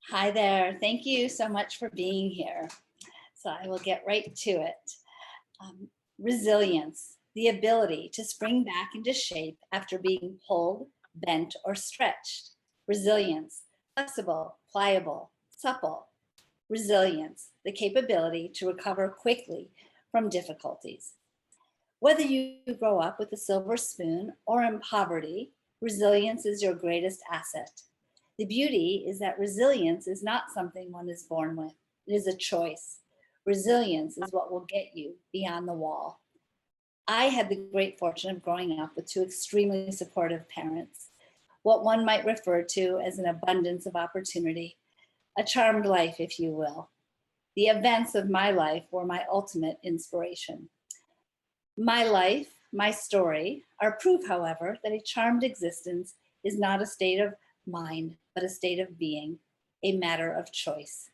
Hi there. Thank you so much for being here. So I will get right to it. Um, Resilience, the ability to spring back into shape after being pulled, bent, or stretched. Resilience, flexible, pliable, supple. Resilience, the capability to recover quickly from difficulties. Whether you grow up with a silver spoon or in poverty, resilience is your greatest asset. The beauty is that resilience is not something one is born with, it is a choice. Resilience is what will get you beyond the wall. I had the great fortune of growing up with two extremely supportive parents, what one might refer to as an abundance of opportunity, a charmed life, if you will. The events of my life were my ultimate inspiration. My life, my story, are proof, however, that a charmed existence is not a state of mind, but a state of being, a matter of choice.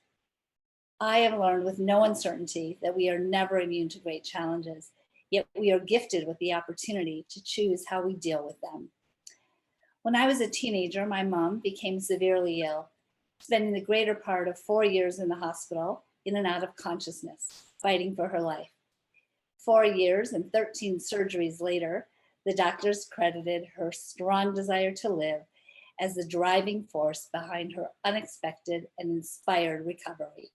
I have learned with no uncertainty that we are never immune to great challenges, yet we are gifted with the opportunity to choose how we deal with them. When I was a teenager, my mom became severely ill, spending the greater part of 4 years in the hospital, in and out of consciousness, fighting for her life. 4 years and 13 surgeries later, the doctors credited her strong desire to live as the driving force behind her unexpected and inspired recovery.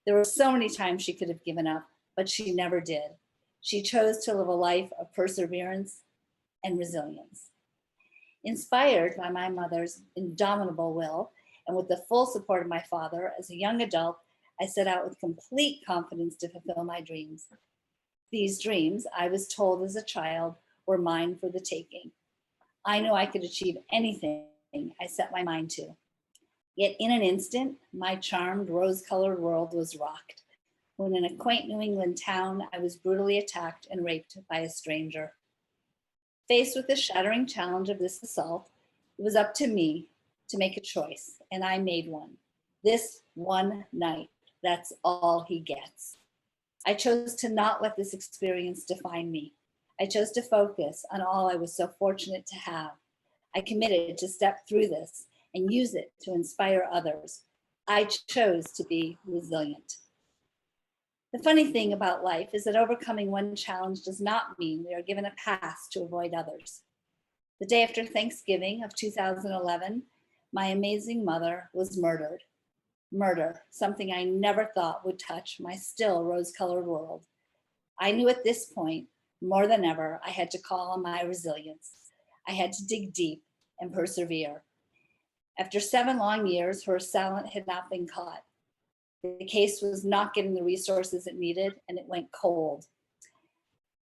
There were so many times she could have given up, but she never did. She chose to live a life of perseverance and resilience. Inspired by my mother's indomitable will and with the full support of my father, as a young adult, I set out with complete confidence to fulfill my dreams. These dreams, I was told as a child, were mine for the taking. I knew I could achieve anything I set my mind to. Yet in an instant, my charmed rose-colored world was rocked when in a quaint New England town, I was brutally attacked and raped by a stranger. Faced with the shattering challenge of this assault, it was up to me to make a choice, and I made one. This one night, that's all he gets. I chose to not let this experience define me. I chose to focus on all I was so fortunate to have. I committed to step through this and use it to inspire others. I chose to be resilient. The funny thing about life is that overcoming one challenge does not mean we are given a pass to avoid others. The day after Thanksgiving of 2011, my amazing mother was murdered. Murder, something I never thought would touch my still rose-colored world. I knew at this point, more than ever, I had to call on my resilience. I had to dig deep and persevere. After 7 long years, her assailant had not been caught. The case was not getting the resources it needed, and it went cold.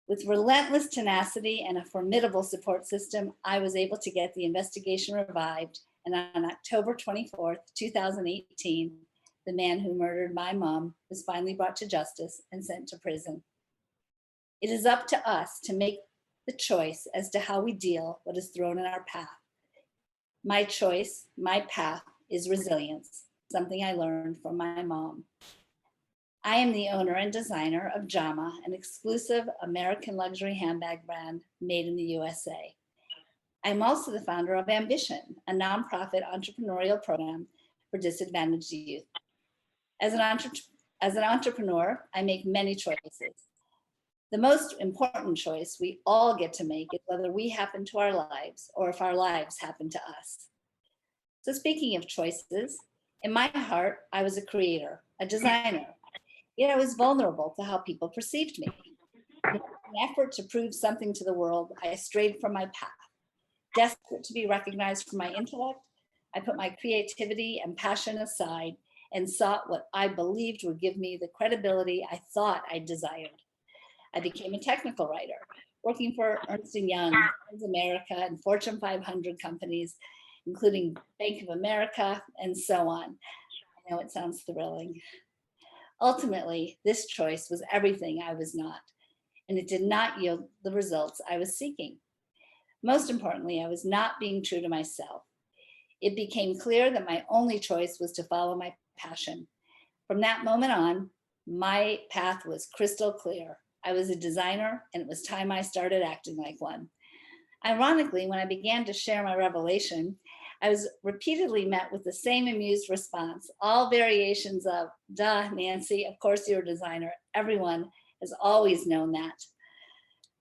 With relentless tenacity and a formidable support system, I was able to get the investigation revived, and on October 24th, 2018, the man who murdered my mom was finally brought to justice and sent to prison. It is up to us to make the choice as to how we deal what is thrown in our path. My choice, my path, is resilience, something I learned from my mom. I am the owner and designer of Jama, an exclusive American luxury handbag brand made in the USA. I'm also the founder of Ambition, a nonprofit entrepreneurial program for disadvantaged youth. As an entrepreneur, I make many choices. The most important choice we all get to make is whether we happen to our lives or if our lives happen to us. So speaking of choices, in my heart, I was a creator, a designer, yet I was vulnerable to how people perceived me. In an effort to prove something to the world, I strayed from my path. Desperate to be recognized for my intellect, I put my creativity and passion aside and sought what I believed would give me the credibility I thought I desired. I became a technical writer, working for Ernst & Young, America, and Fortune 500 companies, including Bank of America, and so on. I know it sounds thrilling. Ultimately, this choice was everything I was not, and it did not yield the results I was seeking. Most importantly, I was not being true to myself. It became clear that my only choice was to follow my passion. From that moment on, my path was crystal clear. I was a designer, and it was time I started acting like one. Ironically, when I began to share my revelation, I was repeatedly met with the same amused response, all variations of, duh, Nancy, of course you're a designer. Everyone has always known that.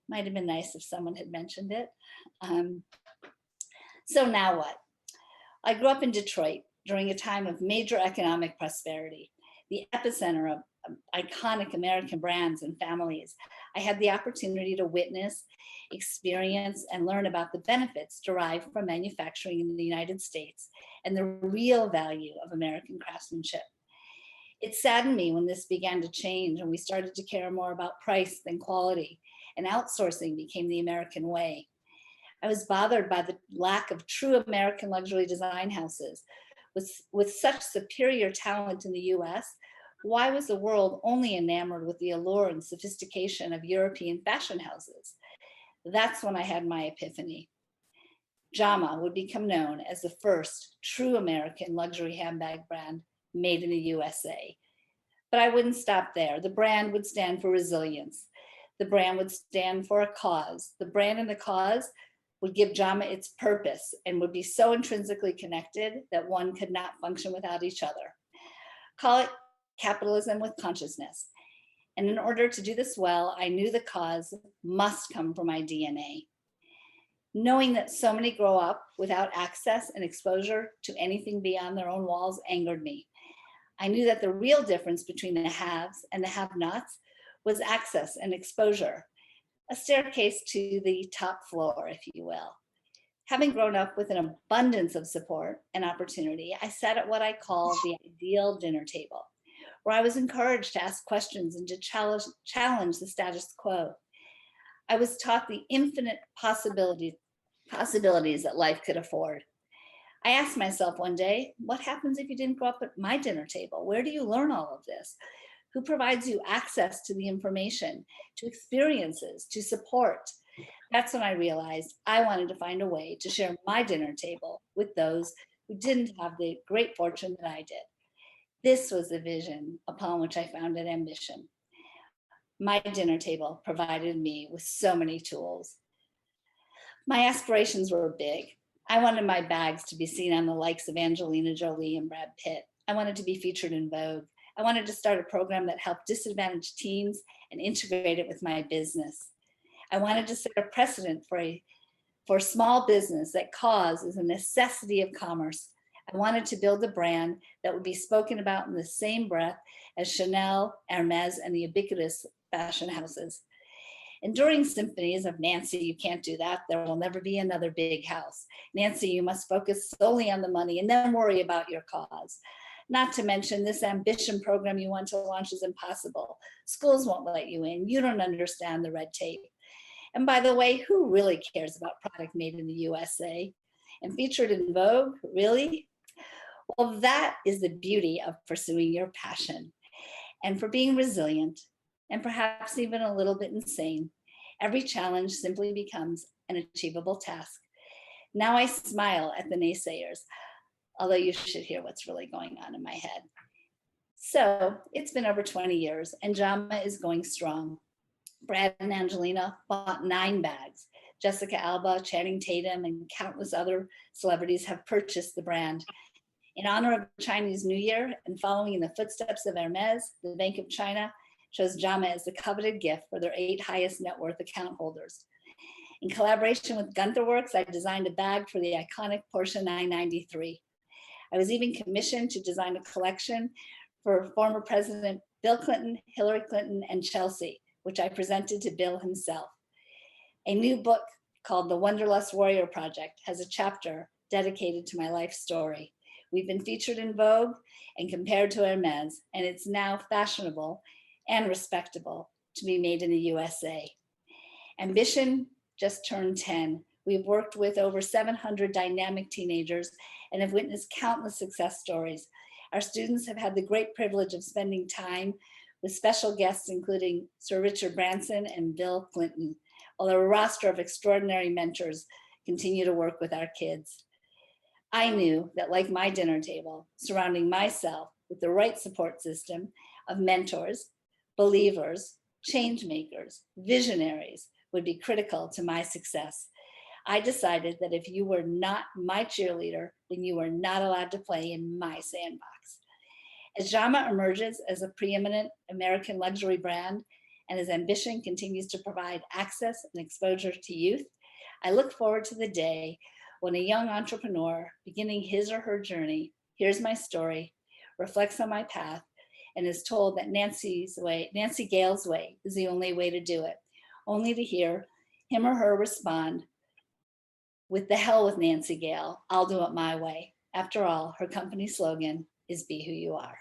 Might have been nice if someone had mentioned it. So now what? I grew up in Detroit during a time of major economic prosperity, the epicenter of iconic American brands and families. I had the opportunity to witness, experience, and learn about the benefits derived from manufacturing in the United States and the real value of American craftsmanship. It saddened me when this began to change and we started to care more about price than quality, and outsourcing became the American way. I was bothered by the lack of true American luxury design houses. With such superior talent in the US, why was the world only enamored with the allure and sophistication of European fashion houses? That's when I had my epiphany. Jama would become known as the first true American luxury handbag brand made in the USA. But I wouldn't stop there. The brand would stand for resilience. The brand would stand for a cause. The brand and the cause would give Jama its purpose and would be so intrinsically connected that one could not function without each other. Call it capitalism with consciousness. And in order to do this well, I knew the cause must come from my DNA. Knowing that so many grow up without access and exposure to anything beyond their own walls angered me. I knew that the real difference between the haves and the have-nots was access and exposure, a staircase to the top floor, if you will. Having grown up with an abundance of support and opportunity, I sat at what I call the ideal dinner table, where I was encouraged to ask questions and to challenge the status quo. I was taught the infinite possibilities that life could afford. I asked myself one day, what happens if you didn't grow up at my dinner table? Where do you learn all of this? Who provides you access to the information, to experiences, to support? That's when I realized I wanted to find a way to share my dinner table with those who didn't have the great fortune that I did. This was the vision upon which I founded Ambition. My dinner table provided me with so many tools. My aspirations were big. I wanted my bags to be seen on the likes of Angelina Jolie and Brad Pitt. I wanted to be featured in Vogue. I wanted to start a program that helped disadvantaged teens and integrate it with my business. I wanted to set a precedent for small business that cause is a necessity of commerce. I wanted to build a brand that would be spoken about in the same breath as Chanel, Hermes, and the ubiquitous fashion houses. Enduring symphonies of Nancy, you can't do that. There will never be another big house. Nancy, you must focus solely on the money and then worry about your cause. Not to mention this ambition program you want to launch is impossible. Schools won't let you in. You don't understand the red tape. And by the way, who really cares about product made in the USA? And featured in Vogue, really? Well, that is the beauty of pursuing your passion and for being resilient and perhaps even a little bit insane. Every challenge simply becomes an achievable task. Now I smile at the naysayers, although you should hear what's really going on in my head. So it's been over 20 years and Jama is going strong. Brad and Angelina bought 9 bags. Jessica Alba, Channing Tatum, and countless other celebrities have purchased the brand. In honor of Chinese New Year and following in the footsteps of Hermes, the Bank of China chose Jama as the coveted gift for their 8 highest net worth account holders. In collaboration with Gunther Works, I designed a bag for the iconic Porsche 993. I was even commissioned to design a collection for former President Bill Clinton, Hillary Clinton, and Chelsea, which I presented to Bill himself. A new book called The Wanderlust Warrior Project has a chapter dedicated to my life story. We've been featured in Vogue and compared to Hermes, and it's now fashionable and respectable to be made in the USA. Ambition just turned 10. We've worked with over 700 dynamic teenagers and have witnessed countless success stories. Our students have had the great privilege of spending time with special guests, including Sir Richard Branson and Bill Clinton, while a roster of extraordinary mentors continue to work with our kids. I knew that, like my dinner table, surrounding myself with the right support system of mentors, believers, change makers, visionaries would be critical to my success. I decided that if you were not my cheerleader, then you were not allowed to play in my sandbox. As Jama emerges as a preeminent American luxury brand and as ambition continues to provide access and exposure to youth, I look forward to the day when a young entrepreneur beginning his or her journey hears my story, reflects on my path, and is told that Nancy Gale's way is the only way to do it, only to hear him or her respond, "With the hell with Nancy Gale, I'll do it my way." After all, her company slogan is "Be Who You Are."